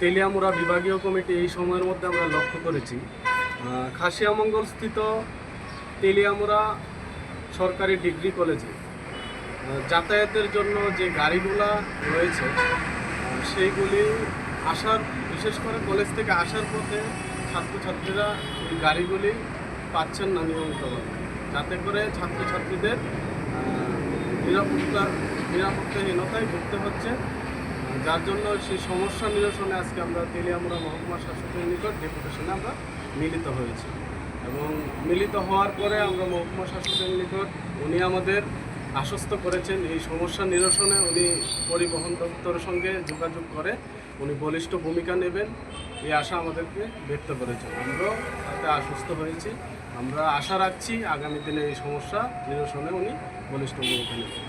তেলিয়ামুড়া বিভাগীয় কমিটি এই সময়ের মধ্যে আমরা লক্ষ্য করেছি খাসিয়ামঙ্গলস্থিত তেলিয়ামুড়া সরকারি ডিগ্রি কলেজে যাতায়াতের জন্য যে গাড়িগুলা রয়েছে সেইগুলি বিশেষ করে কলেজ থেকে আসার পথে ছাত্রছাত্রীরা এই গাড়িগুলি পাচ্ছেন না নিয়মিতভাবে, যাতে করে ছাত্রছাত্রীদের নিরাপত্তাহীনতায় ভুগতে হচ্ছে। যার জন্য সেই সমস্যা নিরসনে আজকে আমরা তেলিয়ামুড়া মহকুমা শাসকের নিকট ডেপুটেশনে আমরা মিলিত হয়েছি এবং মিলিত হওয়ার পরে আমরা মহকুমা শাসকের নিকট উনি আমাদের আশ্বস্ত করেছেন এই সমস্যা নিরসনে উনি পরিবহন দপ্তরের সঙ্গে যোগাযোগ করে উনি বলিষ্ঠ ভূমিকা নেবেন, এই আশা আমাদেরকে ব্যক্ত করেছেন। আমরাও তাতে আশ্বস্ত হয়েছি। আমরা আশা রাখছি আগামী দিনে এই সমস্যা নিরসনে উনি বলিষ্ঠ ভূমিকা নেবেন।